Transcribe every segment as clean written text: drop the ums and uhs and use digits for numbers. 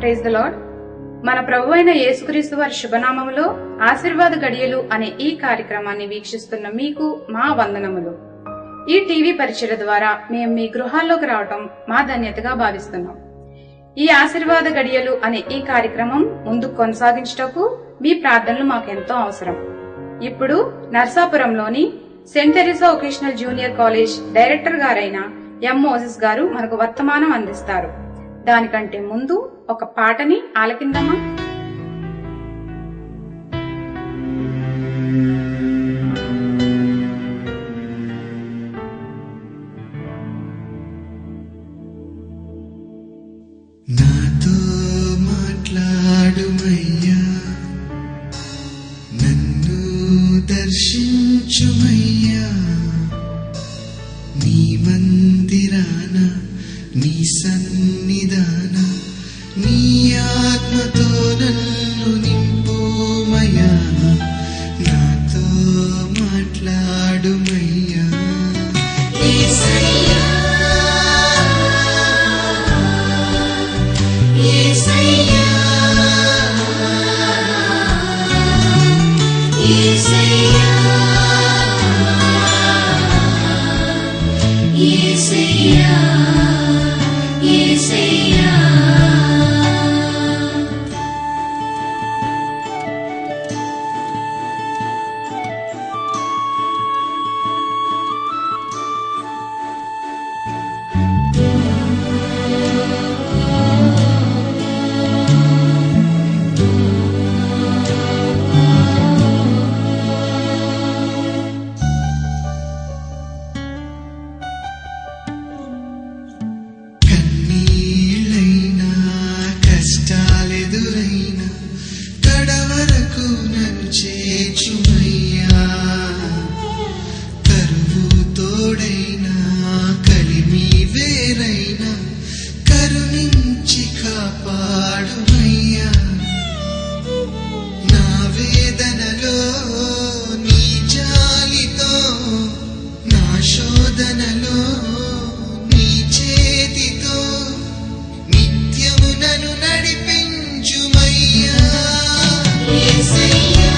Praise the lord. మన ప్రభు అయిన యేసుక్రీస్తు వారి శుభనామములో ఆశీర్వాద గడియలు అనే ఈ కార్యక్రమాన్ని వీక్షిస్తున్న మీకు మా వందనములు. ఈ టీవీ పరిచయ ద్వారా మేము మీ గృహాల్లోకి రావటం మా ధన్యతగా భావిస్తున్నాం. ఈ ఆశీర్వాద గడియలు అనే ఈ కార్యక్రమం ముందుకు కొనసాగించటకు మీ ప్రార్థనలు మాకెంతో అవసరం. ఇప్పుడు నర్సాపురంలోని saint Teresa vocational junior college director గారైన ఎం మోసెస్ గారు మనకు వర్తమానం అందిస్తారు. దానికంటే ముందు ఒక పాటని ఆలకిందమా. నాతో మాట్లాడుమయ్యా, నన్ను దర్శించుమయ్యా, నీ మందిరాన నీ సన్నిధాన నీ ఆత్మతో నన్ను నింపుమయ్యా, నాతో మాట్లాడుమయ్యా. యేసయ్యా యేసయ్యా యేసయ్యా యేసయ్యా యేసయ్యా. కన్నీళ్ళైనా కష్టాలెదురైనా కడవరకు నన్ను చేర్చుమయ్యా, కరువు తోడైనా కలిమి వేరైనా కరుణించి కాపాడుమయ్యా, నా వేదనలో నీ జాలితో నా శోధనలో నీ చేతితో నిత్యము నన్ను నడిపించుమయ్యా. యేసయ్యా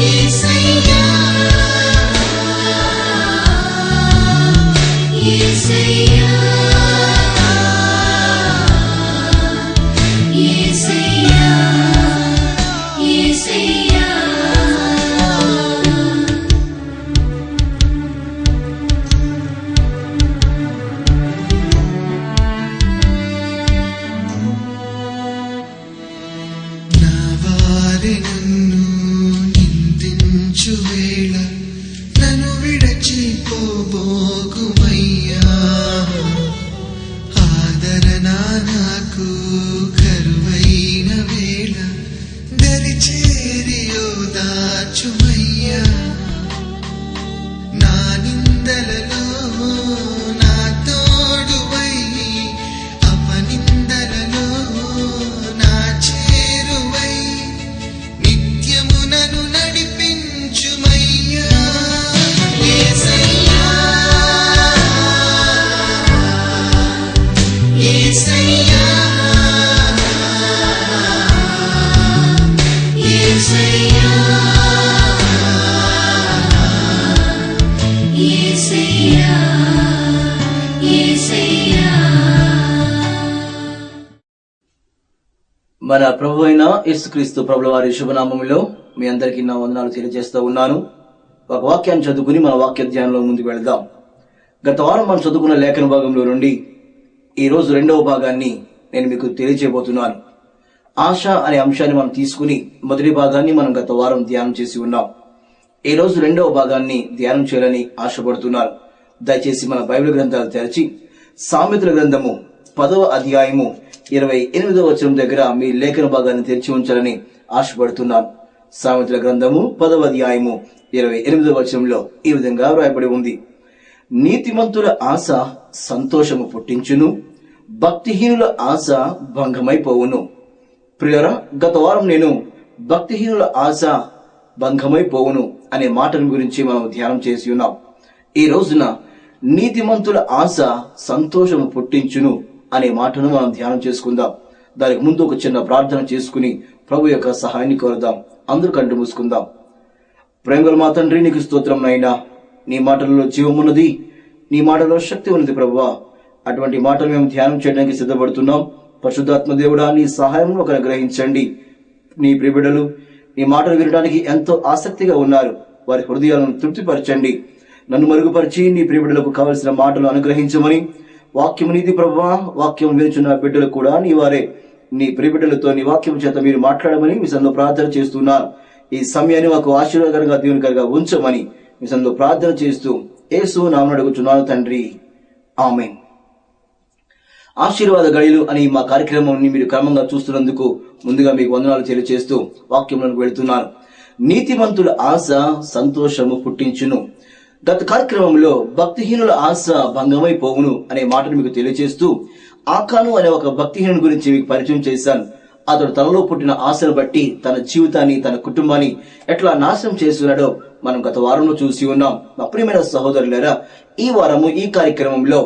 యేసయ్యా యేసయ్యా యేసయ్యా యేసయ్యా. నా వారి నన్ను నిందించు వేళ నన్ను విడచిపోబోకుమయ్యా, ఆదరణ నాకు కరువైన వేళ దరిచేరి ఓదార్చుమయ్యా, నా నిందలలో నా తోడువై అపనిందలలో నా చేరువై నిత్యము నన్ను నడిపించుమయ్యా. యేసయ్యా యేసయ్యా యేసయ్యా యేసయ్యా యేసయ్యా. మన ప్రభు అయిన యేసుక్రీస్తు ప్రభుల వారి శుభనామములో మీ అందరికీ నా వందనాలు తెలియజేస్తూ ఉన్నాను. ఒక వాక్యాన్ని చదువుకుని మన వాక్య ధ్యానంలో ముందుకు వెళదాం. గత వారం మనం చదువుకున్న లేఖన భాగంలో నుండి ఈ రోజు రెండవ భాగాన్ని నేను మీకు తెలియజేయబోతున్నాను. ఆశ అనే అంశాన్ని మనం తీసుకుని మొదటి భాగాన్ని మనం గత వారం ధ్యానం చేసి ఉన్నాం. ఈ రోజు రెండవ భాగాన్ని ధ్యానం చేయాలని ఆశపడుతున్నాను. దయచేసి మన బైబిల్ గ్రంథాలు తెరచి సామెతల గ్రంథము 10వ అధ్యాయము 28వ వచనం దగ్గర మీ లేఖన భాగాన్ని తెరిచి ఉంచాలని ఆశపడుతున్నాను. సామెతల గ్రంథము 10వ అధ్యాయము 28వ వచనంలో ఈ విధంగా వ్రాయబడి ఉంది: నీతిమంతుల ఆశ సంతోషము పుట్టించును, భక్తిహీనుల ఆశ భంగమైపోవును. ప్రియులారా, గత వారం నేను భక్తిహీనుల ఆశ భంగమైపోవును అనే మాటల గురించి మనం ధ్యానం చేసి ఉన్నాం. ఈ రోజున నీతిమంతుల ఆశ సంతోషము పుట్టించును అనే మాటను మనం ధ్యానం చేసుకుందాం. దానికి ముందు ఒక చిన్న ప్రార్థన చేసుకుని ప్రభు యొక్క సహాయాన్ని కోరుదాం. అందరూ కంటి మూసుకుందాం. ప్రేమగల మా తండ్రి, నీకు స్తోత్రం నైనా. నీ మాటలలో జీవమున్నది, నీ మాటలో శక్తి ఉన్నది ప్రభువా. అటువంటి మాటలు మేము ధ్యానం చేయడానికి సిద్ధపడుతున్నాం. పరిశుద్ధాత్మ దేవుడా, నీ సహాయం ఒక గ్రహించండి. నీ ప్రియబిడ్డలు నీ మాటలు వినడానికి ఎంతో ఆసక్తిగా ఉన్నారు. వారి హృదయాలను తృప్తిపరచండి. నన్ను మరుగుపరిచి నీ ప్రియబిడ్డలకు కావలసిన మాటలు అనుగ్రహించమని వాక్యం నీది ప్రభువా. వాక్యం వినుచున్న బిడ్డలు కూడా నీ వారే. నీ ప్రియబిడ్డలతో నీ వాక్యం చేత మీరు మాట్లాడమని మీ సందులో ప్రార్థన చేస్తున్నాను. ఈ సమయాన్ని మాకు ఆశీర్వాదకరంగా దీవెనకరంగా ఉంచమని మీ సందులో ప్రార్థన చేస్తూ యేసు నామమున అడుగుచున్నాను తండ్రి, ఆమేన్. ఆశీర్వాద గడియలు అని మా కార్యక్రమాన్ని మీరు క్రమంగా చూస్తున్నందుకు ముందుగా మీకు వందనాలు తెలియజేస్తూ వాక్యంలోకి వెళుతున్నాను. నీతిమంతుల ఆశ సంతోషము పుట్టించును. గత కార్యక్రమంలో భక్తిహీనుల ఆశ భంగమైపోవును అనే మాటను మీకు తెలియజేస్తూ ఆకాను అనే ఒక భక్తిహీనుని గురించి మీకు పరిచయం చేశాను. అతడు తనలో పుట్టిన ఆశను బట్టి తన జీవితాన్ని, తన కుటుంబాన్ని ఎట్లా నాశనం చేస్తున్నాడో మనం గత వారంలో చూసి ఉన్నాం. మా ప్రియమైన సహోదరులారా, ఈ వారము ఈ కార్యక్రమంలో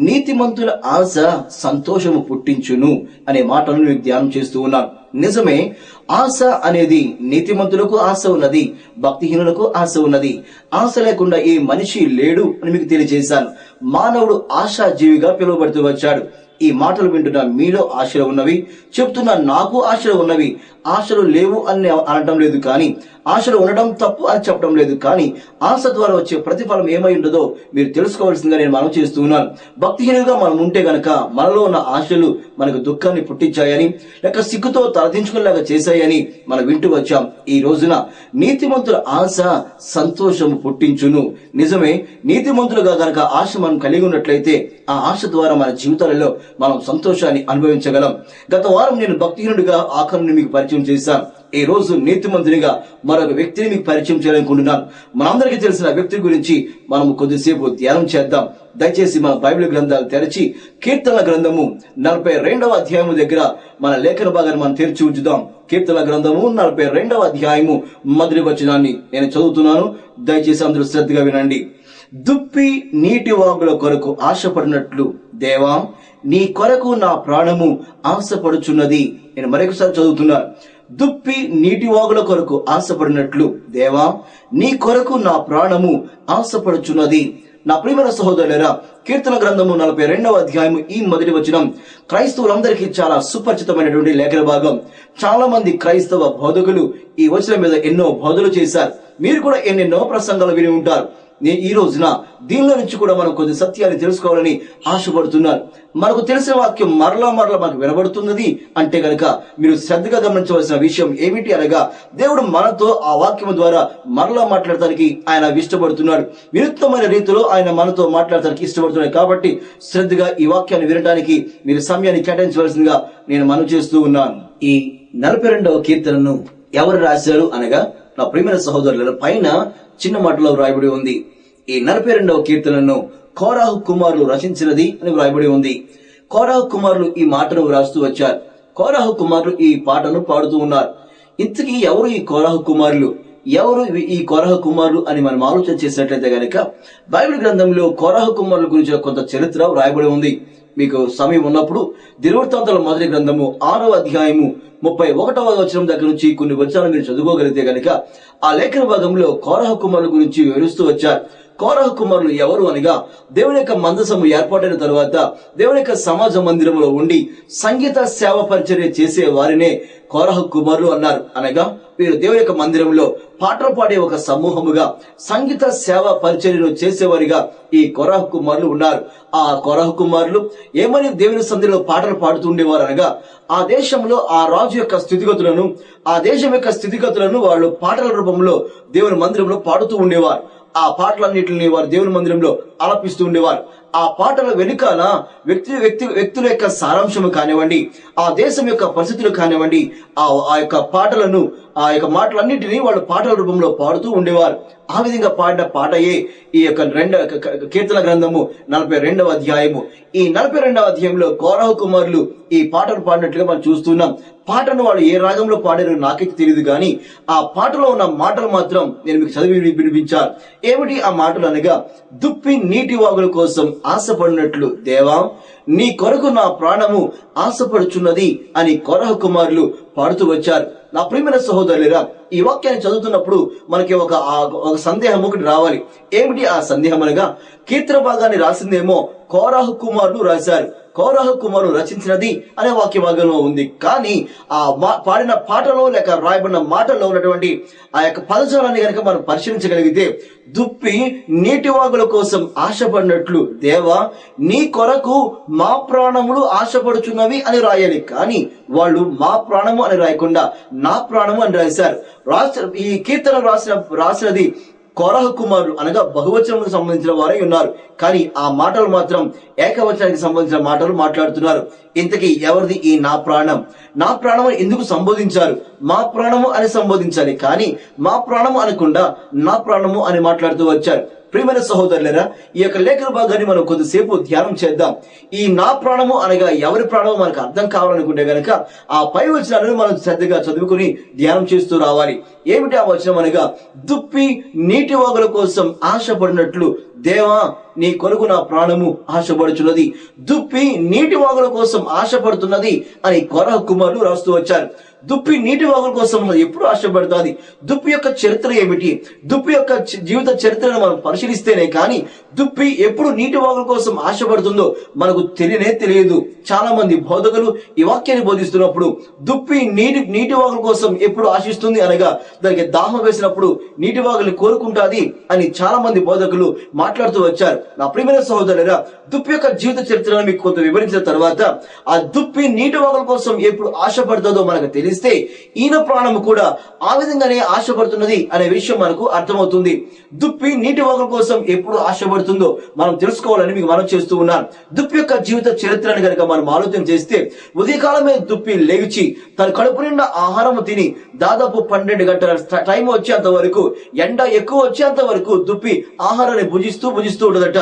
నీతిమంతుల ఆశ సంతోషము పుట్టించును అనే మాటలను మీకు ధ్యానం చేస్తూ ఉన్నాం. నిజమే, ఆశ అనేది నీతిమంతులకు ఆశ ఉన్నది, భక్తిహీనులకు ఆశ ఉన్నది. ఆశ లేకుండా ఏ మనిషి లేడు అని మీకు తెలియజేశాను. మానవుడు ఆశాజీవిగా పిలువబడుతూ వచ్చాడు. ఈ మాటలు వింటున్న మీలో ఆశలు ఉన్నవి, చెప్తున్నా నాకు ఆశలు ఉన్నవి. ఆశలు లేవు అని అనడం లేదు, కానీ ఆశలు ఉండడం తప్పు అని చెప్పడం లేదు. కానీ ఆశ ద్వారా వచ్చే ప్రతిఫలం ఏమై ఉండదో మీరు తెలుసుకోవాల్సిందిగా నేను మనం చేస్తూ ఉన్నాను. భక్తిహీనుగా మనం ఉంటే గనక మనలో ఉన్న ఆశలు మనకు దుఃఖాన్ని పుట్టించాయని, లేక సిగ్గుతో తలదించుకునేలాగా చేశాయని మనం వింటూ వచ్చాం. ఈ రోజున నీతిమంతుల ఆశ సంతోషము పుట్టించును. నిజమే, నీతిమంతులుగా గనక ఆశ మనం కలిగి ఉన్నట్లయితే ఆ ఆశ ద్వారా మన జీవితాలలో మనం సంతోషాన్ని అనుభవించగలం. గత వారం నేను భక్తిహీనుడిగా ఆఖరుని మీకు పరిచయం చేశాను. ఈ రోజు నీతిమంతునిగా మరొక వ్యక్తిని మీకు పరిచయం చేయాలనుకుంటున్నాను. మనందరికీ తెలిసిన వ్యక్తి గురించి మనం కొద్దిసేపు ధ్యానం చేద్దాం. దయచేసి మన బైబిల్ గ్రంథాలు తెరచి కీర్తనల గ్రంథము 42వ అధ్యాయము దగ్గర మన లేఖన భాగాన్ని మనం తెరిచి ఉంచుదాం. కీర్తనల గ్రంథము 42వ అధ్యాయము మొదటి వచనాన్ని నేను చదువుతున్నాను. దయచేసి అందరూ శ్రద్ధగా వినండి. దుప్పి నీటి వాగుల కొరకు ఆశపడినట్లు దేవా, నీ కొరకు నా ప్రాణము ఆశపడుచున్నది. నేను మరొకసారి చదువుతున్నాను. దుప్పి నీటి వాగుల కొరకు ఆశపడినట్లు దేవా, నీ కొరకు నా ప్రాణము ఆశపడుచున్నది. నా ప్రియమైన సహోదరులారా, కీర్తన గ్రంథము 42వ అధ్యాయము ఈ మొదటి వచనం క్రైస్తవులందరికీ చాలా సుపరిచితమైనటువంటి లేఖన భాగం. చాలా మంది క్రైస్తవ బోధకులు ఈ వచనం మీద ఎన్నో బోధలు చేశారు. మీరు కూడా ఎన్నెన్నో ప్రసంగాలు విని ఉంటారు. ఈ రోజున దీనిలో నుంచి కూడా మనం కొద్ది సత్యాన్ని తెలుసుకోవాలని ఆశపడుతున్నారు. మనకు తెలిసిన వాక్యం మరలా మనకు వినబడుతున్నది అంటే గనక మీరు శ్రద్ధగా గమనించవలసిన విషయం ఏమిటి అనగా, దేవుడు మనతో ఆ వాక్యం ద్వారా మరలా మాట్లాడటానికి ఆయన ఇష్టపడుతున్నాడు. వినూత్నమైన రీతిలో ఆయన మనతో మాట్లాడటానికి ఇష్టపడుతున్నాడు. కాబట్టి శ్రద్ధగా ఈ వాక్యాన్ని వినడానికి మీరు సమయాన్ని కేటాయించవలసిందిగా నేను మనవి చేస్తూ ఉన్నాను. ఈ 42వ కీర్తనను ఎవరు రాశారు అనగా, నా ప్రియమైన సహోదరుల పైన చిన్న మాటలో వ్రాయబడి ఉంది. ఈ 42వ కీర్తనను కోరాహు కుమారులు రచించినది అని వ్రాయబడి ఉంది. కోరాహు కుమారులు ఈ మాటను వ్రాస్తూ వచ్చారు. కోరాహు కుమారులు ఈ పాటను పాడుతూ ఉన్నారు. ఇంతకీ ఎవరు ఈ కోరాహు కుమారులు? ఎవరు ఈ కోరాహు కుమారులు అని మనం ఆలోచన చేసినట్లయితే గనక బైబిల్ గ్రంథంలో కోరాహు కుమారుల గురించి కొంత చరిత్ర వ్రాయబడి ఉంది. మీకు సమయం ఉన్నప్పుడు దినవృత్తాంతాల మొదటి గ్రంథము 6వ అధ్యాయము 31వ వచనం దగ్గర నుంచి కొన్ని వచనాలు మీరు చదువుకోగలిగితే గనక ఆ లేఖన భాగంలో కోరాహు కుమారుల గురించి వివరిస్తూ వచ్చారు. కోరాహు కుమారులు ఎవరు అనగా, దేవుని యొక్క మందసము ఏర్పాటైన తరువాత దేవుని యొక్క సమాజ మందిరంలో ఉండి సంగీత సేవ పరిచర్య చేసే వారినే కోరాహు కుమారులు అన్నారు. అనగా వీరు దేవుని యొక్క మందిరంలో పాటలు పాడే ఒక సమూహముగా సంగీత సేవ పరిచర్యను చేసేవారిగా ఈ కోరాహు కుమారులు ఉన్నారు. ఆ కోరాహు కుమారులు ఏమని దేవుని సన్నిధిలో పాటలు పాడుతుండేవారు అనగా, ఆ దేశంలో ఆ రాజు యొక్క స్థితిగతులను, ఆ దేశం యొక్క స్థితిగతులను వాళ్ళు పాటల రూపంలో దేవుని మందిరంలో పాడుతూ ఉండేవారు. ఆ పాటలన్నింటినీ వారు దేవుని మందిరంలో ఆలపిస్తూ ఉండేవారు. ఆ పాటల వెనుకాల వ్యక్తుల యొక్క సారాంశము కానివ్వండి, ఆ దేశం యొక్క పరిస్థితులు కానివ్వండి, ఆ యొక్క పాటలను, ఆ యొక్క మాటలన్నింటినీ వాళ్ళు పాటల రూపంలో పాడుతూ ఉండేవారు. ఆ విధంగా పాడిన పాటయే ఈ యొక్క కీర్తన గ్రంథము 42వ అధ్యాయము. ఈ 42వ అధ్యాయంలో కోరహు కుమారులు ఈ పాటను పాడినట్లుగా మనం చూస్తున్నాం. పాటను వాళ్ళు ఏ రాగంలో పాడారో నాకైతే తెలియదు, కానీ ఆ పాటలో ఉన్న మాటలు మాత్రం నేను మీకు చదివి వినిపించాను. ఏమిటి ఆ మాటలు అనగా, దుప్పి నీటి వాగుల కోసం ఆశపడినట్లు దేవా నీ కొరకు నా ప్రాణము ఆశపడుచున్నది అని కోరహు కుమారులు పాడుతూ వచ్చారు. నా ప్రియమైన సహోదరులారా, ఈ వాక్యాన్ని చదువుతున్నప్పుడు మనకి ఒక సందేహం ఒకటి రావాలి. ఏమిటి ఆ సందేహం అనగా, కీర్తన భాగాన్ని రాసిందేమో కోరహు కుమారులు రాశారు, కోరహు కుమారులు రచించినది అనే వాక్య భాగంలో ఉంది. కానీ ఆ పాడిన పాటలో లేక రాయబడిన మాటల్లో ఉన్నటువంటి ఆ యొక్క పదజాలాన్ని కనుక మనం పరిశీలించగలిగితే, దుప్పి నీటి వాగుల కోసం ఆశపడినట్లు దేవా నీ కొరకు మా ప్రాణములు ఆశపడుచున్నవి అని రాయాలి. కానీ వాళ్ళు మా ప్రాణము అని రాయకుండా నా ప్రాణము అని రాశారు. ఈ కీర్తన రాసినది కోరహు కుమారులు అనగా బహువచనకు సంబంధించిన వారై ఉన్నారు. కానీ ఆ మాటలు మాత్రం ఏకవచనానికి సంబంధించిన మాటలు మాట్లాడుతున్నారు. ఇంతకీ ఎవరిది ఈ నా ప్రాణం? నా ప్రాణము ఎందుకు సంబోధించారు? మా ప్రాణము అని సంబోధించాలి, కానీ మా ప్రాణము అనకుండా నా ప్రాణము అని మాట్లాడుతూ వచ్చారు. ప్రియమైన సహోదరులరా, ఈ యొక్క లేఖన భాగాన్ని మనం కొద్దిసేపు ధ్యానం చేద్దాం. ఈ నా ప్రాణము అనగా ఎవరి ప్రాణము మనకు అర్థం కావాలనుకుంటే గనక ఆ పై వచనాలను మనం శ్రద్ధగా చదువుకుని ధ్యానం చేస్తూ రావాలి. ఏమిటి ఆ వచనం అనగా, దుప్పి నీటి వాగుల కోసం ఆశపడినట్లు దేవా నీ కొరకు నా ప్రాణము ఆశపడుచున్నది. దుప్పి నీటి వాగుల కోసం ఆశపడుతున్నది అని కోరహు కుమారులు రాస్తూ వచ్చారు. దుప్పి నీటి వాగుల కోసం ఎప్పుడు ఆశపడుతుంది? దుప్పి యొక్క చరిత్ర ఏమిటి? దుప్పి యొక్క జీవిత చరిత్రను మనం పరిశీలిస్తేనే కానీ దుప్పి ఎప్పుడు నీటి వాగుల కోసం ఆశపడుతుందో మనకు తెలియదు. చాలా మంది బోధకులు ఈ వాక్యాన్ని బోధిస్తున్నప్పుడు దుప్పి నీటి వాగుల కోసం ఎప్పుడు ఆశిస్తుంది అనగా, దానికి దాహం వేసినప్పుడు నీటి వాగులు కోరుకుంటాది అని చాలా మంది బోధకులు మాట్లాడుతూ వచ్చారు. నా ప్రియమైన సహోదరులారా, దుప్పి యొక్క జీవిత చరిత్రను మీకు కొంత వివరించిన తర్వాత ఆ దుప్పి నీటి వాగుల కోసం ఎప్పుడు ఆశపడుతుందో మనకు తెలిస్తే ఈయన ప్రాణము కూడా ఆ విధంగానే ఆశపడుతున్నది అనే విషయం మనకు అర్థమవుతుంది. దుప్పి నీటి వాగుల కోసం ఎప్పుడు ఆశపడుతుందో మనం తెలుసుకోవాలని మీకు మనం చేస్తూ ఉన్నాను. దుప్పి యొక్క జీవిత చరిత్రను కనుక మనం ఆలోచన చేస్తే, ఉదయకాలమే దుప్పి లేచి తన కడుపు నిండా ఆహారం తిని దాదాపు 12 గంటల టైం వచ్చేంత వరకు, ఎండ ఎక్కువ వచ్చేంత వరకు దుప్పి ఆహారాన్ని భుజిస్తూ ఉండదట.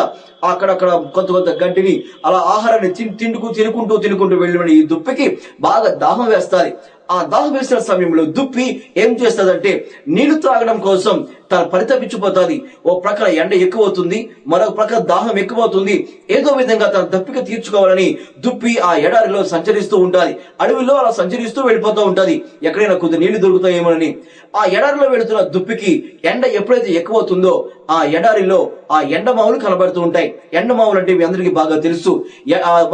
అక్కడక్కడ కొంత గడ్డిని అలా ఆహారాన్ని తినుకుంటూ వెళ్ళిన ఈ దుప్పికి బాగా దాహం వేస్తారు. ఆ దాహం వేసిన సమయంలో దుప్పి ఏం చేస్తుందంటే, నీళ్లు త్రాగడం కోసం తను పరితపించిపోతుంది. ఓ ప్రక్కన ఎండ ఎక్కువ అవుతుంది, మరొక ప్రక్కన దాహం ఎక్కువ అవుతుంది. ఏదో విధంగా తన దప్పిక తీర్చుకోవాలని దుప్పి ఆ ఎడారిలో సంచరిస్తూ ఉంటది. అడవిలో అలా సంచరిస్తూ వెళ్ళిపోతూ ఉంటది, ఎక్కడైనా కొద్ది నీళ్లు దొరుకుతాయేమోనని. ఆ ఎడారిలో వెళుతున్న దుప్పికి ఎండ ఎప్పుడైతే ఎక్కువ అవుతుందో ఆ ఎడారిలో ఆ ఎండమావులు కనబడుతూ ఉంటాయి. ఎండమావులు అంటే మీ అందరికీ బాగా తెలుసు.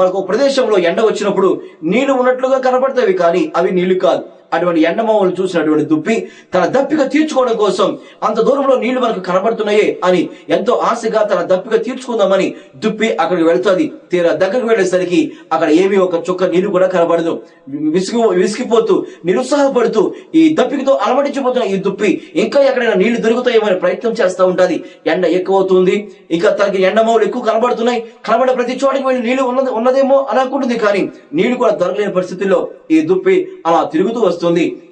మనకు ప్రదేశంలో ఎండ వచ్చినప్పుడు నీళ్లు ఉన్నట్లుగా కనబడతాయి, కానీ అవి నీళ్లు కాదు. అటువంటి ఎండమావులు చూసినటువంటి దుప్పి తన దప్పిక తీర్చుకోవడం కోసం, అంత దూరంలో నీళ్లు మనకు కనబడుతున్నాయే అని ఎంతో ఆశగా తన దప్పిక తీర్చుకుందామని దుప్పి అక్కడికి వెళ్తుంది. తీరా దగ్గరకు వెళ్లేసరికి అక్కడ ఏమీ ఒక చుక్క నీరు కూడా కనబడదు. విసిగిపోతూ నిరుత్సాహపడుతూ ఈ దప్పికతో అలమటించిపోతున్న ఈ దుప్పి ఇంకా ఎక్కడైనా నీళ్లు దొరుకుతాయేమని ప్రయత్నం చేస్తూ ఉంటది. ఎండ ఎక్కువ అవుతుంది, ఇంకా తనకి ఎండమావులు ఎక్కువ కనబడుతున్నాయి. కనబడే ప్రతి చోటికి వెళ్ళి నీళ్లు ఉన్నదేమో అని అనుకుంటుంది, కానీ నీళ్లు కూడా దొరకలేని పరిస్థితుల్లో ఈ దుప్పి అలా తిరుగుతూ వస్తుంది.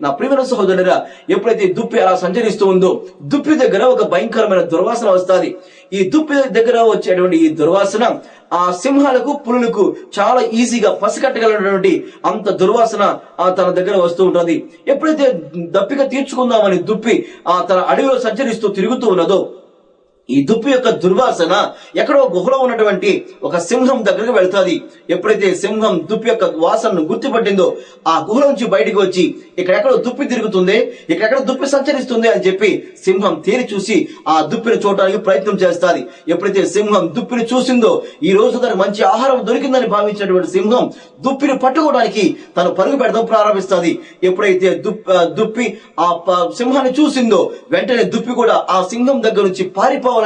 నా ప్రియమైన సహోదరురా, ఎప్పుడైతే దుప్పి అలా సంచరిస్తూ ఉందో దుప్పి దగ్గర ఒక భయంకరమైన దుర్వాసన వస్తుంది. ఈ దుప్పి దగ్గర వచ్చేటువంటి ఈ దుర్వాసన ఆ సింహాలకు, పులులకు చాలా ఈజీగా పసిగట్టగలిగినటువంటి అంత దుర్వాసన తన దగ్గర వస్తూ ఉంటుంది. ఎప్పుడైతే దప్పిక తీర్చుకుందామని దుప్పి తన అడవిలో సంచరిస్తూ తిరుగుతూ ఉన్నదో, ఈ దుప్పి యొక్క దుర్వాసన ఎక్కడో గుహలో ఉన్నటువంటి ఒక సింహం దగ్గరకు వెళ్తాది. ఎప్పుడైతే సింహం దుప్పి యొక్క వాసనను గుర్తుపట్టిందో ఆ గుహ నుంచి బయటకు వచ్చి ఇక్కడెక్కడో దుప్పి తిరుగుతుంది, ఇక్కడెక్కడ దుప్పి సంచరిస్తుంది అని చెప్పి సింహం తేరి చూసి ఆ దుప్పిని చూడడానికి ప్రయత్నం చేస్తాది. ఎప్పుడైతే సింహం దుప్పిని చూసిందో, ఈ రోజు తనకు మంచి ఆహారం దొరికిందని భావించినటువంటి సింహం దుప్పిని పట్టుకోవడానికి తను పరుగు పెడతాం ప్రారంభిస్తుంది. ఎప్పుడైతే దుప్పి ఆ సింహాన్ని చూసిందో, వెంటనే దుప్పి కూడా ఆ సింహం దగ్గర నుంచి పారిపోవాలని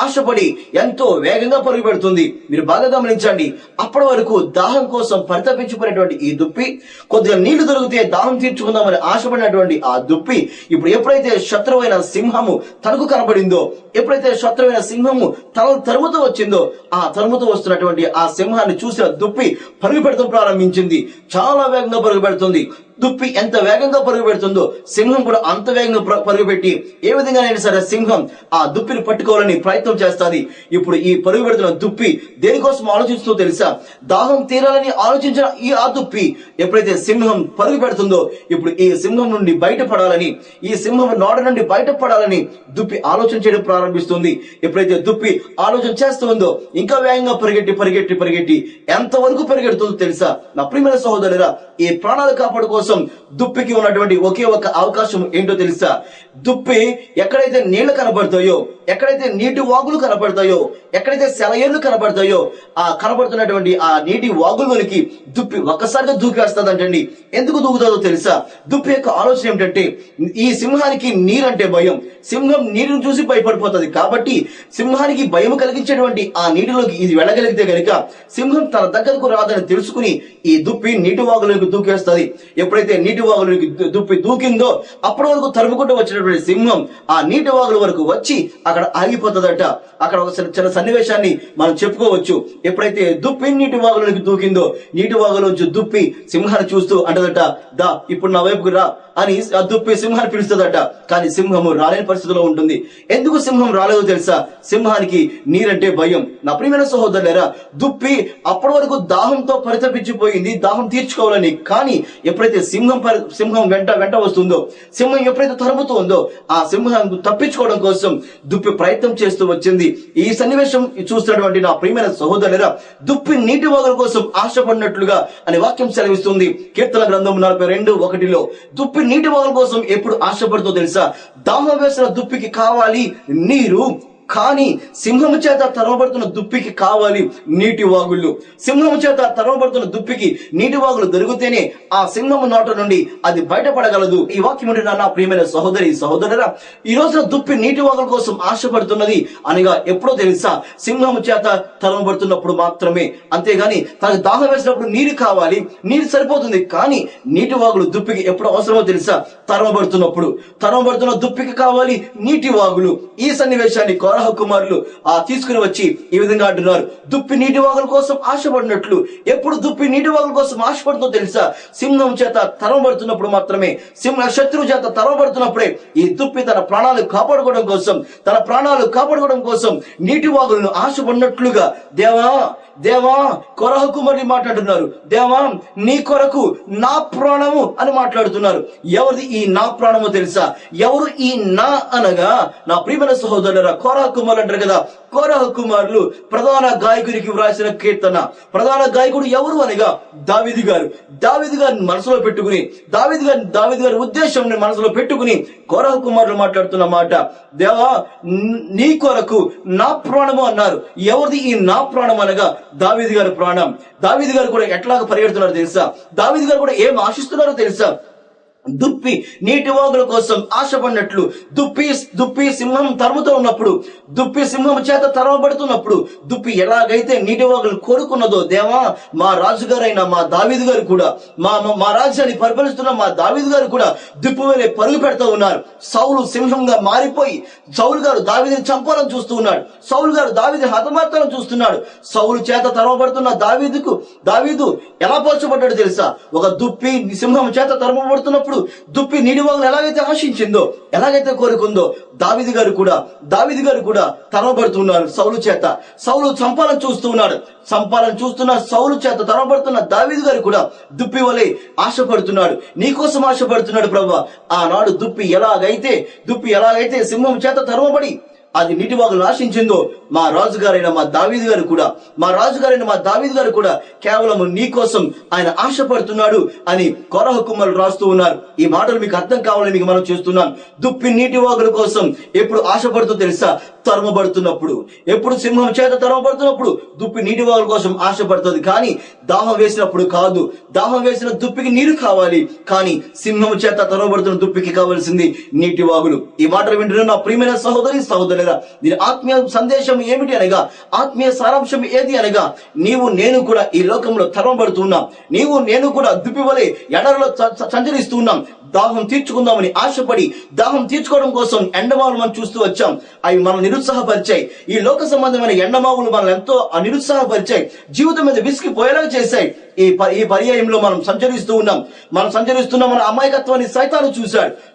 ఆశపడి ఎంతో వేగంగా పరుగు పెడుతుంది. మీరు బాగా గమనించండి. అప్పటి వరకు దాహం కోసం పరితపించుకునేటువంటి ఈ దుప్పి, కొద్దిగా నీళ్లు దొరికితే దాహం తీర్చుకుందామని ఆశపడినటువంటి ఆ దుప్పి ఇప్పుడు ఎప్పుడైతే శత్రువైన సింహము తనకు కనబడిందో, ఎప్పుడైతే శత్రువైన సింహము తనను తరుముతూ వచ్చిందో, ఆ తరుముతూ వస్తున్నటువంటి ఆ సింహాన్ని చూసిన దుప్పి పరుగు పెడతాం ప్రారంభించింది. చాలా వేగంగా పరుగు పెడుతుంది. దుప్పి ఎంత వేగంగా పరుగు పెడుతుందో సింహం కూడా అంత వేగంగా పరుగు పెట్టి ఏ విధంగానైనా సరే సింహం ఆ దుప్పిని పట్టుకోవాలని ప్రయత్నం చేస్తుంది. ఇప్పుడు ఈ పరుగు పెడుతున్న దుప్పి దేనికోసం ఆలోచిస్తుందో తెలుసా? దాహం తీరాలని ఆలోచించిన ఆ దుప్పి ఎప్పుడైతే సింహం పరుగు పెడుతుందో ఇప్పుడు ఈ సింహం నుండి బయటపడాలని, ఈ సింహం నోట నుండి బయటపడాలని దుప్పి ఆలోచన చేయడం ప్రారంభిస్తుంది. ఎప్పుడైతే దుప్పి ఆలోచన చేస్తుందో ఇంకా వేగంగా పరిగెట్టి ఎంతవరకు పరిగెడుతుందో తెలుసా? నా ప్రియమైన సహోదరురా, ఈ ప్రాణాలు కాపాడు కోసం దుప్పికి ఉన్నటువంటి ఒకే ఒక అవకాశం ఏంటో తెలుసా? దుప్పి ఎక్కడైతే నీళ్లు కనబడతాయో, ఎక్కడైతే నీటి వాగులు కనబడతాయో, ఎక్కడైతే సెలయేళ్లు కనబడతాయో ఆ కనబడుతున్నటువంటి ఆ నీటి వాగుల్లోనికి దుప్పి ఒక్కసారిగా దూకేస్తుందంటండి. ఎందుకు దూకుతుందో తెలుసా? దుప్పి యొక్క ఆలోచన ఏమిటంటే ఈ సింహానికి నీరంటే భయం. సింహం నీటిని చూసి భయపడిపోతుంది. కాబట్టి సింహానికి భయం కలిగించేటువంటి ఆ నీటిలోకి ఇది వెళ్ళగలిగితే గనుక సింహం తన దగ్గరకు రాదని తెలుసుకుని ఈ దుప్పి నీటి వాగులోకి దూకేస్తుంది. ఎప్పుడైతే నీటి వాగులోకి దుప్పి దూకిందో అప్పటి వరకు తరుముకుంటూ వచ్చినటువంటి సింహం ఆ నీటి వాగుల వరకు వచ్చి అక్కడ ఆగిపోతుందట. అక్కడ ఒక చిన్న సన్నివేశాన్ని మనం చెప్పుకోవచ్చు. ఎప్పుడైతే దుప్పి నీటి వాగులోకి దూకిందో నీటి వాగులోంచి దుప్పి సింహాన్ని చూస్తూ అంటదట, దా ఇప్పుడు నా వైపుకు రా అని ఆ దుప్పి సింహాన్ని పిలుస్తుందట. కానీ సింహము రాలేని పరిస్థితిలో ఉంటుంది. ఎందుకు సింహం రాలేదో తెలుసా? సింహానికి నీరంటే భయం. నా ప్రియమైన సహోదరులారా, దుప్పి అప్పటి వరకు దాహంతో పరితపించిపోయింది, దాహం తీర్చుకోవాలని. కానీ ఎప్పుడైతే సింహం వెంట వస్తుందో, సింహం ఎప్పుడైతే తరుముతుందో ఆ సింహం తప్పించుకోవడం కోసం దుప్పి ప్రయత్నం చేస్తూ వచ్చింది. ఈ సన్నివేశం చూస్తున్నటువంటి నా ప్రియమైన సహోదరులారా, దుప్పి నీటి వాగుల కోసం ఆశపడినట్లుగా అని వాక్యం సెలవిస్తుంది. కీర్తన గ్రంథం 42:1 దుప్పి నీటి వాగుల కోసం ఎప్పుడు ఆశపడుతుందో తెలుసా? దాహం వేసిన దుప్పికి కావాలి నీరు, కానీ సింహము చేత తరవబడుతున్న దుప్పికి కావాలి నీటి వాగుళ్ళు. సింహము చేత తరవబడుతున్న దుప్పికి నీటి వాగులు దొరికితేనే ఆ సింహము నోట నుండి అది బయటపడగలదు. ఈ వాక్యం నా ప్రియమైన సహోదరురా, ఈ రోజున దుప్పి నీటి వాగుల కోసం ఆశపడుతున్నది అనగా ఎప్పుడో తెలుసా? సింహము చేత తరవబడుతున్నప్పుడు మాత్రమే. అంతేగాని తనకు దాహం వేసినప్పుడు నీరు కావాలి, నీరు సరిపోతుంది. కానీ నీటి వాగులు దుప్పికి ఎప్పుడు అవసరమో తెలుసా? తరవబడుతున్న దుప్పికి కావాలి నీటి వాగులు. ఈ సన్నివేశాన్ని కోరహ కుమారులు తీసుకుని వచ్చి ఈ విధంగా అంటున్నారు, దుప్పి నీటి వాగుల కోసం ఆశపడినట్లు. ఎప్పుడు దుప్పి నీటి వాగుల కోసం ఆశపడుతుందో తెలుసా? సింహం చేత తరవబడుతున్నప్పుడు మాత్రమే. శత్రువు చేత తరవబడుతున్నప్పుడే ఈ దుప్పి తన ప్రాణాలు కాపాడుకోవడం కోసం నీటి వాగులను ఆశపడినట్లుగా దేవా కోరహ కుమారుని మాట్లాడుతున్నారు. దేవా నీ కొరకు నా ప్రాణము అని మాట్లాడుతున్నారు. ఎవరిది ఈ నా ప్రాణము తెలుసా? ఎవరు ఈ నా అనగా నా ప్రియమైన సహోదరులారా, కోరహ కుమారులు అంటారు కదా. కోరహ కుమారులు ప్రధాన గాయకునికి వ్రాసిన కీర్తన. ప్రధాన గాయకుడు ఎవరు అనగా దావీదు గారిని మనసులో పెట్టుకుని, దావీదు గారి ఉద్దేశం మనసులో పెట్టుకుని కోరహ కుమారులు మాట్లాడుతున్న మాట, దేవా నీ కొరకు నా ప్రాణము అన్నారు. ఎవరిది ఈ నా ప్రాణం అనగా దావీదు గారి ప్రాణం. దావీదు గారు కూడా ఎట్లాగ పరిగెడుతున్నారో తెలుసా? దావీదు గారు కూడా ఏం ఆశిస్తున్నారో తెలుసా? దుప్పి నీటి వాగుల కోసం ఆశపడినట్లు దుప్పి సింహం తరుముతూ ఉన్నప్పుడు, దుప్పి సింహం చేత తరవబడుతున్నప్పుడు దుప్పి ఎలాగైతే నీటి వాగులు కోరుకున్నదో, దేవా మా రాజుగారైన మా దావీదు గారు కూడా, మా రాజ్యాన్ని పరిపాలిస్తున్న మా దావీదు గారు కూడా దుప్పి వేలే పరుగు పెడతా ఉన్నారు. సౌలు సింహంగా మారిపోయి సౌలు గారు దావీదుని చంపాలని చూస్తూ ఉన్నాడు. సౌలు గారు దావీదుని హతమార్చాలని చూస్తున్నాడు. సౌలు చేత తరవబడుతున్న దావీదు ఎలా పోల్చబడ్డాడు తెలుసా? ఒక దుప్పి సింహం చేత తరవబడుతున్నప్పుడు దుప్పి నీటి వాగులు ఎలాగైతే ఆశించిందో, ఎలాగైతే కోరుకుందో, దావీదు గారు కూడా తరవబడుతున్నారు సౌలు చేత. సౌలు చంపాలని చూస్తున్న సౌలు చేత తరవబడుతున్న దావీదు గారు కూడా దుప్పి వలె ఆశపడుతున్నాడు. నీకోసం ఆశపడుతున్నాడు ప్రభువా. ఆనాడు దుప్పి ఎలాగైతే సింహం చేత తరవబడి అది నీటి వాగులు ఆశించిందో, మా రాజుగారైన మా దావీదు గారు కూడా కేవలం నీ కోసం ఆయన ఆశపడుతున్నాడు అని కోరహ కుమారులు రాస్తూ ఉన్నారు. ఈ మాటలు మీకు అర్థం కావాలని మీకు మనం చేస్తున్నాను. దుప్పి నీటి వాగుల కోసం ఎప్పుడు ఆశపడుతూ తెలుసా? తరమబడుతున్నప్పుడు. ఎప్పుడు సింహం చేత తరమబడుతున్నప్పుడు దుప్పి నీటి వాగుల కోసం ఆశపడుతుంది. కానీ దాహం వేసినప్పుడు కాదు. దాహం వేసిన దుప్పికి నీరు కావాలి, కానీ సింహం చేత తరమబడుతున్న దుప్పికి కావాల్సింది నీటి వాగులు. ఈ మాటలు వింటున్న నా ప్రియమైన సహోదరి సహోదరులారా, దీని ఆత్మీయ సందేశం ఏమిటి అనగా, ఆత్మీయ సారాంశం ఏది అనగా, నీవు నేను కూడా ఈ లోకంలో తరమబడుతున్నాం. నీవు నేను కూడా దుప్పివలే ఎడరలో సంచరిస్తున్నాం. దాహం తీర్చుకుందామని ఆశపడి దాహం తీర్చుకోవడం కోసం ఎండమావులు మనం చూస్తూ వచ్చాం. అవి మనం నిరుత్సాహపరిచాయి. ఈ లోక సంబంధమైన ఎండమావులు మనం ఎంతో నిరుత్సాహపరిచాయి, జీవితం మీద విసిగిపోయేలా చేశాయి. ఈ పర్యాయంలో మనం సంచరిస్తూ ఉన్నాం. మన అమాయకత్వాన్ని సైతాను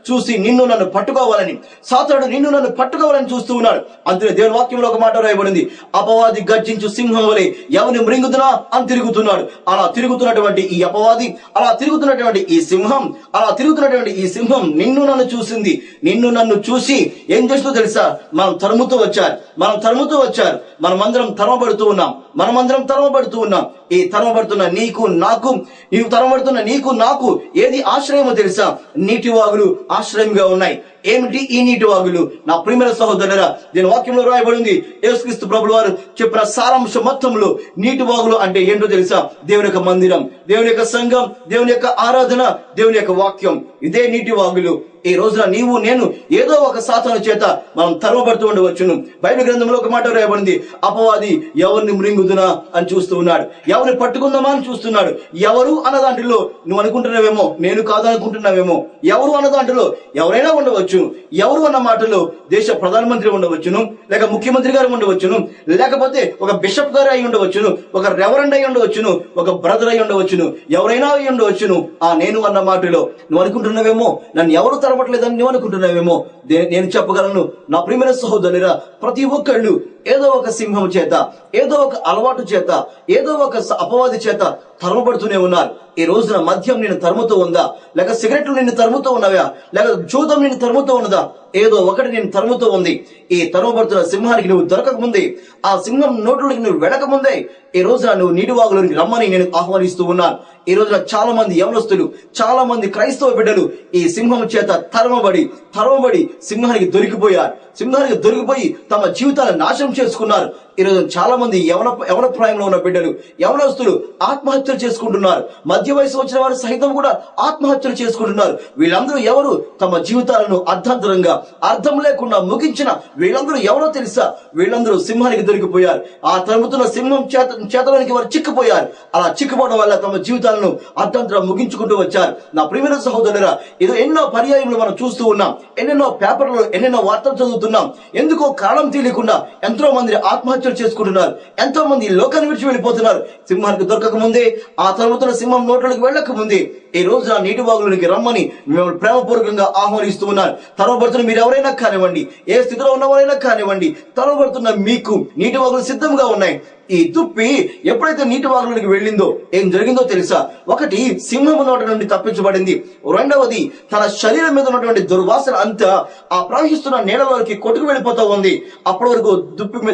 చూసి నిన్ను నన్ను పట్టుకోవాలని, సాతానుడు నిన్ను నన్ను పట్టుకోవాలని చూస్తూ ఉన్నాడు. అందుకే దేవుని వాక్యంలో ఒక మాట రాయబడింది, అపవాది గర్జించు సింహం వలె ఎవరిని మృంగుదునా అని తిరుగుతున్నాడు. అలా తిరుగుతున్నటువంటి ఈ అపవాది, అలా తిరుగుతున్నటువంటి ఈ సింహం నిన్ను నన్ను చూసింది. నిన్ను నన్ను చూసి ఏం చేస్తుందో తెలుసా? మనం తరుముతూ వచ్చారు. మనమందరం తరమబడుతూ ఉన్నాం. ఈ తరమబడుతున్న నీకు నాకు ఏది ఆశ్రయమో తెలుసా? నీటి వాగులు ఆశ్రయంగా ఉన్నాయి. ఏమిటి ఈ నీటి వాగులు? నా ప్రియమైన సహోదరులారా, దీని వాక్యంలో రాయబడింది, యేసుక్రీస్తు ప్రభువు వారు చెప్పిన సారాంశం మొత్తంలో నీటి వాగులు అంటే ఏంటో తెలుసా? దేవుని యొక్క మందిరం, దేవుని యొక్క సంఘం, దేవుని యొక్క ఆరాధన, దేవుని యొక్క వాక్యం. ఇదే నీటి వాగులు. ఈ రోజున నీవు నేను ఏదో ఒక సాతాను చేత మనం తరమబడుతూ ఉండవచ్చును. బైబిల్ గ్రంథంలో ఒక మాట రాయబడింది, అపవాది ఎవరిని మృంగుదునా అని చూస్తూ ఉన్నాడు, ఎవరిని పట్టుకుందామా అని చూస్తున్నాడు. ఎవరు అన్న దాంట్లో నువ్వు అనుకుంటున్నావేమో, నేను కాదనుకుంటున్నావేమో. ఎవరు అన్న దాంట్లో ఎవరైనా ఉండవచ్చు. ఎవరు అన్న మాటలో దేశ ప్రధానమంత్రి ఉండవచ్చును, లేక ముఖ్యమంత్రి గారు ఉండవచ్చును, లేకపోతే ఒక బిషప్ గారు అయి ఉండవచ్చును, ఒక రెవరెండ్ అయి ఉండవచ్చును, ఒక బ్రదర్ అయి ఉండవచ్చును, ఎవరైనా అయి ఉండవచ్చును. నేను అన్న మాటలో నువ్వు అనుకుంటున్నావేమో, నన్ను ఎవరు తరమట్లేదని నువ్వు అనుకుంటున్నావేమో. నేను చెప్పగలను నా ప్రియమైన సహోదరురా, ప్రతి ఒక్కళ్ళు ఏదో ఒక సింహం చేత, ఏదో ఒక అలవాటు చేత, ఏదో ఒక అపవాది చేత తరమబడుతూనే ఉన్నారు. ఈ రోజున మద్యం నిన్ను తరుముతూ ఉందా? లేక సిగరెట్లు నిన్ను తరుముతూ ఉన్నవా? లేక జూదం నిన్ను తరుముతూ ఉన్నదా? ఏదో ఒకటి నేను తరుముతూ ఉంది. ఈ తరుమబడుతున్న సింహానికి నువ్వు దొరకక ముందే, ఆ సింహం నోట్లోకి నువ్వు వెడక ముందే ఈ రోజున నువ్వు నీటి వాగులోనికి రమ్మని నేను ఆహ్వానిస్తూ ఉన్నాను. ఈ రోజున చాలా మంది యవనస్తులు, చాలా మంది క్రైస్తవ బిడ్డలు ఈ సింహం చేత తరమబడి సింహానికి దొరికిపోయి తమ జీవితాలను నాశనం చేసుకున్నారు. ఈరోజు చాలా మంది యవన ప్రాయంలో ఉన్న బిడ్డలు, యవనస్తులు ఆత్మహత్యలు చేసుకుంటున్నారు. మధ్య వయసు వచ్చిన వారు సైతం కూడా ఆత్మహత్యలు చేసుకుంటున్నారు. వీళ్ళందరూ ఎవరు? తమ జీవితాలను అర్ధాంతరంగా, అర్థం లేకుండా ముగించిన వీళ్ళందరూ ఎవరో తెలుసా? వీళ్ళందరూ సింహానికి దొరికిపోయారు. ఆ తరుముతున్న సింహం చేతలోనికి వారు చిక్కుపోయారు. అలా చిక్కుపోవడం వల్ల తమ జీవితాలను అర్ధాంతరం ముగించుకుంటూ వచ్చారు. నా ప్రియమైన సహోదరురా, ఇది ఎన్నో పర్యాయములు మనం చూస్తూ ఉన్నాం. ఎన్నెన్నో పేపర్లు, ఎన్నెన్నో వార్తలు చదువుతున్నాం. ఎందుకో కాలం తెలియకుండా ఎంతో మంది ఆత్మహత్యలు చేసుకుంటున్నారు. ఎంతో మంది లోకాన్ని విడిచి వెళ్ళిపోతున్నారు. సింహానికి దొరకక ముందే, ఆ తరుముతున్న సింహం నోట్లోకి వెళ్ళక ముందే ఈ రోజు ఆ నీటి వాగులోనికి రమ్మని మిమ్మల్ని ప్రేమపూర్వకంగా ఆహ్వానిస్తూ ఉన్నారు. తరవబడుతున్న మీరు ఎవరైనా కానివ్వండి, ఏ స్థితిలో ఉన్నవారైనా కానివ్వండి, తరవబడుతున్న మీకు నీటి వాగులు సిద్ధంగా ఉన్నాయి. ఈ దుప్పి ఎప్పుడైతే నీటి వాగులోనికి వెళ్ళిందో ఏం జరిగిందో తెలుసా? ఒకటి, సింహము నోట నుండి తప్పించబడింది. రెండవది, తన శరీరం మీద ఉన్నటువంటి దుర్వాసన అంతా ఆ ప్రవహిస్తున్న నీళ్ళలోకి కొట్టుకు వెళ్ళిపోతూ ఉంది. అప్పటి వరకు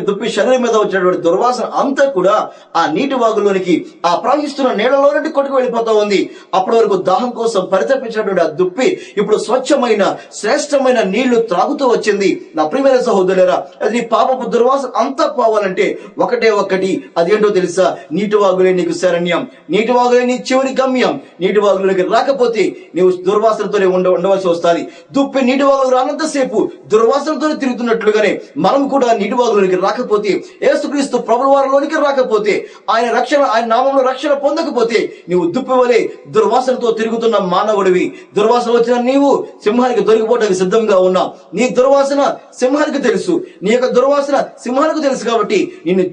దుప్పి శరీరం మీద వచ్చినటువంటి దుర్వాసన అంతా కూడా ఆ నీటి వాగులోనికి, ఆ ప్రవహిస్తున్న నీళ్ళలో నుండి కొట్టుకు వెళ్ళిపోతూ ఉంది. అప్పటి వరకు దాహం కోసం పరితపించినటువంటి ఆ దుప్పి ఇప్పుడు స్వచ్ఛమైన, శ్రేష్టమైన నీళ్లు త్రాగుతూ వచ్చింది. నా ప్రియమైన సహోదరులారా, అది పాపపు దుర్వాసన అంతా పోవాలంటే ఒకటి, అదేంటో తెలుసా? నీటి వాగులే నీకు శరణ్యం, నీటి వాగులే నీ చివరి గమ్యం. నీటి వాగులోకి రాకపోతే నీవు దుర్వాసనతోనే ఉండవలసి వస్తుంది. దుప్పి నీటి వాగులు రానంతసేపు దుర్వాసనతోనే తిరుగుతున్నట్లుగానే మనం కూడా నీటి వాగులోనికి రాకపోతే, యేసుక్రీస్తు ప్రభువు వారిలోనికి రాకపోతే, ఆయన రక్షణ, ఆయన నామంలో రక్షణ పొందకపోతే నీవు దుప్పి వలె దుర్వాసనతో తిరుగుతున్న మానవుడివి. దుర్వాసన వచ్చిన నీవు సింహానికి దొరికిపోవడానికి సిద్ధంగా ఉన్నావు. నీ దుర్వాసన సింహానికి తెలుసు, నీ యొక్క దుర్వాసన సింహానికి తెలుసు. కాబట్టి నిన్ను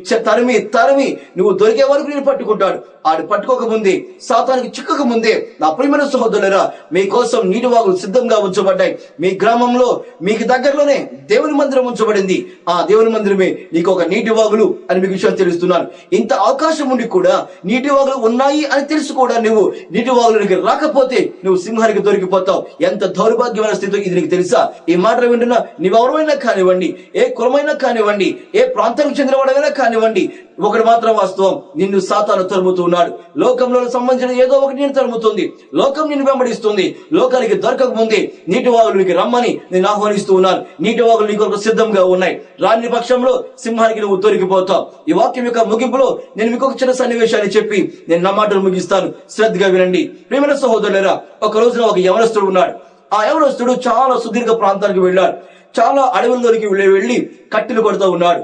తరిమి నువ్వు దొరికే వరకు నేను పట్టుకుంటాడు. ఆడు పట్టుకోక ముందే, సాతానికి చిక్కక ముందే నా ప్రియమైన సహోదరులారా, మీకోసం నీటి వాగులు సిద్ధంగా ఉంచబడ్డాయి. మీ గ్రామంలో, మీకు దగ్గరలోనే దేవుని మందిరం ఉంచబడింది. ఆ దేవుని మందిరమే నీకు ఒక నీటి వాగులు అని మీకు విషయం తెలుస్తున్నాను. ఇంత అవకాశం ఉండి కూడా నీటి వాగులు ఉన్నాయి అని తెలుసు కూడా నువ్వు నీటి వాగులకి రాకపోతే నువ్వు సింహానికి దొరికిపోతావు. ఎంత దౌర్భాగ్యమైన స్థితి ఇది నీకు తెలుసా? ఈ మాటలు వింటున్నా నీవెవరైనా కానివ్వండి, ఏ కులమైనా కానివ్వండి, ఏ ప్రాంతానికి చెందినవాడైనా కానివ్వండి, ఒకటి మాత్రం వాస్తవం, నిన్ను సాతాను తరుముతూ ఉన్నాడు. లోకంలో సంబంధించిన ఏదో ఒకటి నేను తరుముతుంది. లోకం నిన్ను వెంబడిస్తుంది. లోకానికి దొరకక ముందే నీటి వాగులకి రమ్మని నేను ఆహ్వానిస్తూ ఉన్నాను. నీటి వాగులు నీ కొరకు సిద్ధంగా ఉన్నాయి. రాని పక్షంలో సింహానికి నువ్వు దొరికిపోతావు. ఈ వాక్యం యొక్క ముగింపులో నేను మీకు ఒక చిన్న సన్నివేశాన్ని చెప్పి నేను నా మాటలు ముగిస్తాను. శ్రద్ధగా వినండి. ప్రియమైన సహోదరులారా, ఒక రోజున ఒక యవనస్తుడు ఉన్నాడు. ఆ యవనస్తుడు చాలా సుదీర్ఘ ప్రాంతానికి వెళ్ళాడు. చాలా అడవుల్లోనికి వెళ్ళి కట్టెలు కొడుతూ ఉన్నాడు.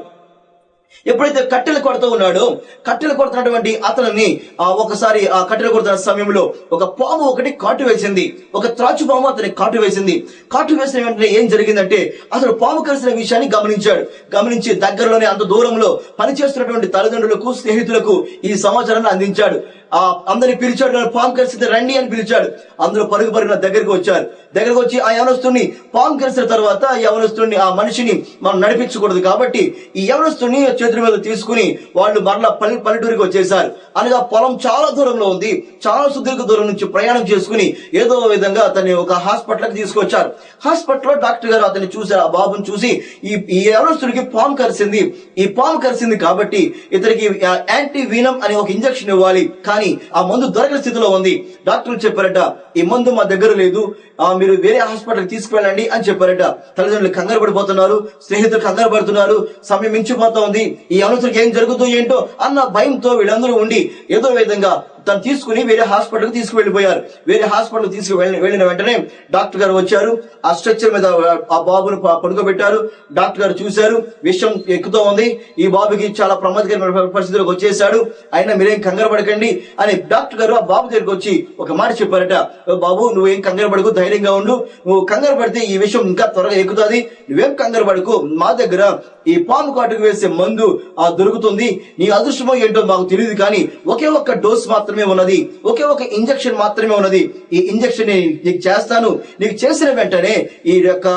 ఎప్పుడైతే కట్టెలు కొడుతూ ఉన్నాడో, కట్టెలు కొడుతున్నటువంటి అతనిని ఒకసారి ఆ కట్టెలు కొడుతున్న సమయంలో ఒక పాము ఒకటి కాటు వేసింది. ఒక త్రాచు పాము అతని కాటు వేసింది. కాటు వేసిన వెంటనే ఏం జరిగిందంటే అతను పాము కలిసిన విషయాన్ని గమనించి దగ్గరలోనే అంత దూరంలో పనిచేస్తున్నటువంటి తల్లిదండ్రులకు, స్నేహితులకు ఈ సమాచారాన్ని అందించాడు. అందరిని పిలిచాడు. పాము కలిసి రండి అని పిలిచాడు. అందరూ పరుగున దగ్గరికి వచ్చి ఆ యవనస్తుని పాము కలిసిన తర్వాత యవనస్తుని ఆ మనిషిని మనం నడిపించకూడదు కాబట్టి ఈ యవనస్తుని చేతుల మీద తీసుకుని వాళ్ళు మరలా పల్లెటూరికి వచ్చేసారు. అనగా పొలం చాలా దూరంలో ఉంది. చాలా సుదీర్ఘ దూరం నుంచి ప్రయాణం చేసుకుని ఏదో విధంగా అతన్ని ఒక హాస్పిటల్కి తీసుకొచ్చారు. హాస్పిటల్లో డాక్టర్ గారు అతన్ని చూశారు. ఆ బాబుని చూసి ఈ యవనస్తుడికి పాము కరిసింది. ఈ పాము కరిసింది కాబట్టి ఇతనికి యాంటీ వీనం అనే ఒక ఇంజెక్షన్ ఇవ్వాలి. కానీ ఆ మందు దొరకని స్థితిలో ఉంది. డాక్టర్లు చెప్పారట, ఈ మందు మా దగ్గర లేదు, మీరు వేరే హాస్పిటల్ తీసుకువెళ్ళండి అని చెప్పారట. తల్లిదండ్రులు కంగారు పడిపోతున్నారు, స్నేహితులు కంగారు పడుతున్నారు. సమయం మించిపోతా ఉంది. ఈ యవనస్తుడికి ఏం జరుగుతుందో ఏంటో అన్న భయంతో వీళ్ళందరూ ఉండి ఏదో విధంగా తను తీసుకుని వేరే హాస్పిటల్ కి తీసుకువెళ్ళిపోయారు. వేరే హాస్పిటల్ వెళ్ళిన వెంటనే డాక్టర్ గారు వచ్చారు. ఆ స్ట్రెచ్చర్ మీద ఆ బాబును పడుకోబెట్టారు. డాక్టర్ గారు చూశారు, విషయం ఎక్కుతూ ఉంది, ఈ బాబుకి చాలా ప్రమాదకరమైన పరిస్థితులకు వచ్చేసాడు, అయినా మీరేం కంగారు పడకండి అని డాక్టర్ గారు ఆ బాబు దగ్గరికి వచ్చి ఒక మాట చెప్పారట. బాబు, నువ్వేం కంగారు పడకు, ధైర్యంగా ఉండు. నువ్వు కంగారు పడితే ఈ విషయం ఇంకా త్వరగా ఎక్కుతుంది. నువ్వేం కంగారు పడకు, మా దగ్గర ఈ పాము కాటుకు వేసే మందు దొరుకుతుంది. నీ అదృష్టమో ఏంటో మాకు తెలియదు, కానీ ఒకే ఒక్క డోస్ మాత్రమే ఉన్నది, ఒకే ఒక ఇంజెక్షన్ మాత్రమే ఉన్నది. ఈ ఇంజెక్షన్ నీకు చేస్తాను. నీకు చేసిన వెంటనే ఈ యొక్క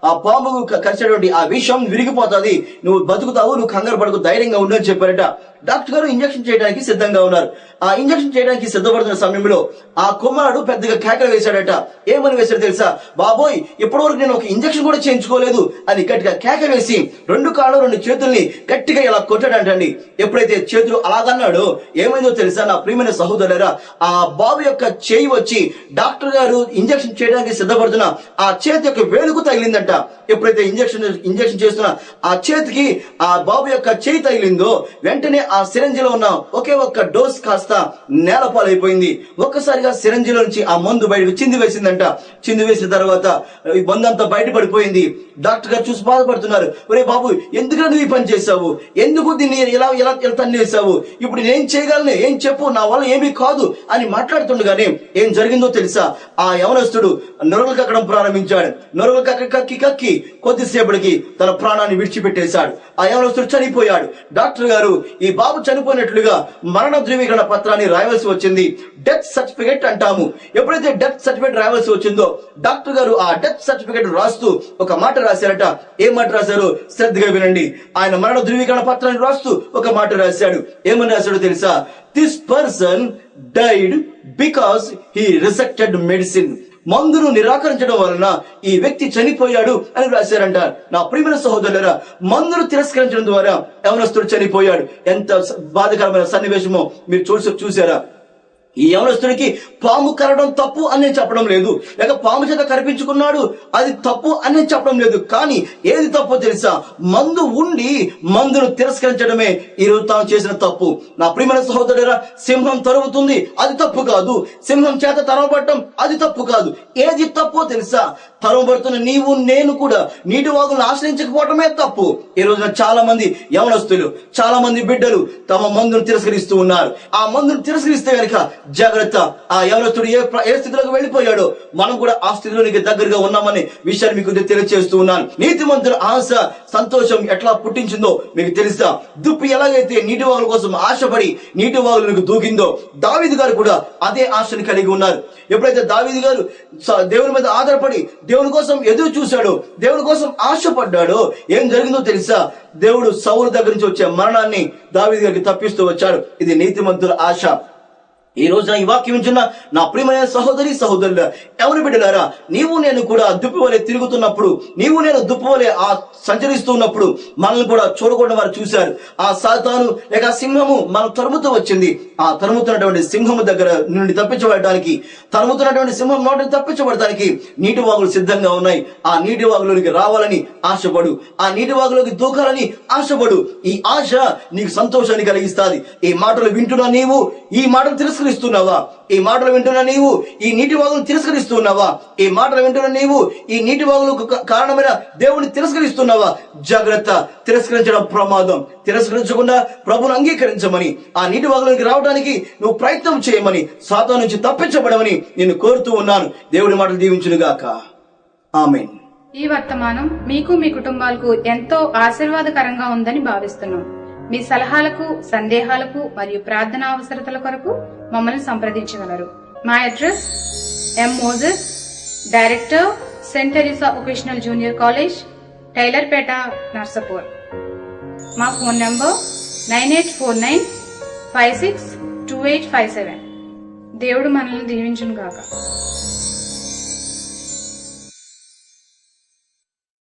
ఆ పాము కరిచేటువంటి ఆ విషయం విరిగిపోతుంది, నువ్వు బతుకుతావు, నువ్వు కంగారు పడకు, ధైర్యంగా ఉండు అని చెప్పారట. డాక్టర్ గారు ఇంజెక్షన్ చేయడానికి సిద్ధంగా ఉన్నారు. ఆ ఇంజెక్షన్ చేయడానికి సిద్ధపడుతున్న సమయంలో ఆ కుమారుడు పెద్దగా కేకలు వేశాడట. ఏమని వేశాడు తెలుసా? బాబోయ్, ఇప్పటివరకు నేను ఒక ఇంజెక్షన్ కూడా చేయించుకోలేదు అని గట్టిగా కేక వేసి 2 కాళ్ళు 2 చేతుల్ని గట్టిగా ఇలా కొట్టాడంటండి. ఎప్పుడైతే చేతులు అలాగన్నాడో ఏమైందో తెలుసా నా ప్రియమైన సహోదరులారా? ఆ బాబు యొక్క చేయి వచ్చి డాక్టర్ గారు ఇంజెక్షన్ చేయడానికి సిద్ధపడుతున్న ఆ చేతి యొక్క వేలుకు తగిలిందంట. ఎప్పుడైతే ఇంజెక్షన్ చేస్తున్న ఆ చేతికి ఆ బాబు యొక్క చేయి తగిలిందో వెంటనే ఆ సిరంజిలో ఉన్న ఒకే ఒక్క డోస్ కాస్త నేలపాలైపోయింది. ఒక్కసారిగా సిరంజిలో నుంచి ఆ మందు బయటకు చింది వేసిందంట. చింది వేసిన తర్వాత ఈ మందు అంతా బయటపడిపోయింది. డాక్టర్ గారు చూసి బాధపడుతున్నారు. ఒరే బాబు, ఎందుకు నువ్వు ఈ పని చేశావు? ఎందుకు దీన్ని ఎలా తన్నేసావు? ఇప్పుడు నేను చేయగలను, ఏం చెప్పు, నా వల్ల ఏమీ కాదు అని మాట్లాడుతుండగానే ఏం జరిగిందో తెలుసా? ఆ యవనస్తుడు నొరగలు కక్కడం ప్రారంభించాడు. నొరగలు కక్కి కొద్దిసేపటికి తన ప్రాణాన్ని విడిచిపెట్టేశాడు. ఆ యవనస్తుడు చనిపోయాడు. డాక్టర్ గారు ఈ బాబు చనిపోయినట్లుగా మరణ ధృవీకరణ పత్రాన్ని రాయవలసి వచ్చింది. డెత్ సర్టిఫికేట్ అంటాము. ఎప్పుడైతే డెత్ సర్టిఫికేట్ రాయవలసి వచ్చిందో డాక్టర్ గారు ఆ డెత్ సర్టిఫికేట్ రాస్తూ ఒక మాట రాశారట. ఏ మాట రాశారు? శ్రద్ధగా వినండి. ఆయన మరణ ధృవీకరణ పత్రాన్ని రాస్తూ ఒక మాట రాశాడు. ఏమని రాశాడో తెలుసా? This person died because he rejected medicine. మందును నిరాకరించడం వలన ఈ వ్యక్తి చనిపోయాడు అని రాశారంట. నా ప్రియమైన సహోదరులారా, మందును తిరస్కరించడం ద్వారా యవనస్తుడు చనిపోయాడు. ఎంత బాధాకరమైన సన్నివేశమో మీరు చూసారా? ఈ యవనస్తుడికి పాము కరడం తప్పు అని చెప్పడం లేదు, లేక పాము చేత కరిపించుకున్నాడు అది తప్పు అని చెప్పడం లేదు. కానీ ఏది తప్పో తెలుసా? మందు ఉండి మందును తిరస్కరించడమే ఈరోజు తాను చేసిన తప్పు. నా ప్రియమైన సహోదరురా, సింహం తరుగుతుంది, అది తప్పు కాదు. సింహం చేత తరవబడటం అది తప్పు కాదు. ఏది తప్పో తెలుసా? తరవబడుతున్న నీవు నేను కూడా నీటి వాగులను ఆశ్రయించకపోవటమే తప్పు. ఈ రోజున చాలా మంది యవనస్తులు, చాలా మంది బిడ్డలు తమ మందును తిరస్కరిస్తూ ఉన్నారు. ఆ మందును తిరస్కరిస్తే కనుక జాగ్రత్త, ఆ యవనస్తుడు ఏ స్థితిలోకి వెళ్ళిపోయాడో మనం కూడా ఆ స్థితిలోనికి దగ్గరగా ఉన్నామనే విషయాన్ని మీకు తెలియజేస్తూ ఉన్నాను. నీతిమంతుల ఆశ సంతోషం ఎట్లా పుట్టించిందో మీకు తెలుసా? దుప్పి ఎలాగైతే నీటి వాగుల కోసం ఆశపడి నీటి వాగులకు దూకిందో, దావీదు గారు కూడా అదే ఆశను కలిగి ఉన్నారు. ఎప్పుడైతే దావీదు గారు దేవుని మీద ఆధారపడి దేవుని కోసం ఎదురు చూశాడో, దేవుని కోసం ఆశపడ్డాడో, ఏం జరిగిందో తెలుసా? దేవుడు సౌలు దగ్గర నుంచి వచ్చే మరణాన్ని దావీదు గారికి తప్పిస్తూ వచ్చాడు. ఇది నీతిమంతుల ఆశ. ఈ రోజున ఈ వాక్యం వింటున్న నా ప్రియమైన సహోదరి సహోదరుల ఎవరి బిడ్డలారా, నీవు నేను కూడా దుప్పి వలె తిరుగుతున్నప్పుడు, నీవు నేను దుప్పి వలె సంచరిస్తున్నప్పుడు మనల్ని కూడా చూడకుండా వారు చూశారు. ఆ సాతాను లేక సింహము మనం తరుముతూ వచ్చింది. ఆ తరుముతున్నటువంటి సింహము దగ్గర నుండి తప్పించబడటానికి, తరుముతున్నటువంటి సింహం నోటిని తప్పించబడటానికి నీటి వాగులు సిద్ధంగా ఉన్నాయి. ఆ నీటి వాగులోనికి రావాలని ఆశపడు, ఆ నీటి వాగులోకి దూకాలని ఆశపడు. ఈ ఆశ నీకు సంతోషాన్ని కలిగిస్తాది. ఈ మాటలు వింటున్నా నీవు ఈ మాటలు తిరస్కరిస్తున్నావా? ఈ మాటలు వింటున్న నీవు ఈ నీటి వాగులను తిరస్కరిస్తున్నావా? ఈ మాటలు వింటున్న నీవు ఈ నీటి వాగులకు కారణమైన దేవుని తిరస్కరిస్తున్నావా? జాగ్రత్త, తిరస్కరించడం ప్రమాదం. తిరస్కరించకుండా ప్రభువును అంగీకరించమని, ఆ నీటి వాగులోకి రావడానికి నువ్వు ప్రయత్నం చేయమని, సాతాను నుంచి తప్పించబడమని నేను కోరుతూ ఉన్నాను. దేవుడి మాటలు దీవించునుగాక. ఆమేన్. ఈ వర్తమానం మీకు మీ కుటుంబాలకు ఎంతో ఆశీర్వాదకరంగా ఉందని భావిస్తున్నాం. మీ సలహాలకు, సందేహాలకు మరియు ప్రార్థనా అవసరతల కొరకు మమ్మల్ని సంప్రదించగలరు. మా address M Moses, director, saint Teresa vocational junior college, Tailorpeta, Narsapur. మా ఫోన్ నంబర్ 9849562857. దేవుడు మనల్ని దీవించును గాక.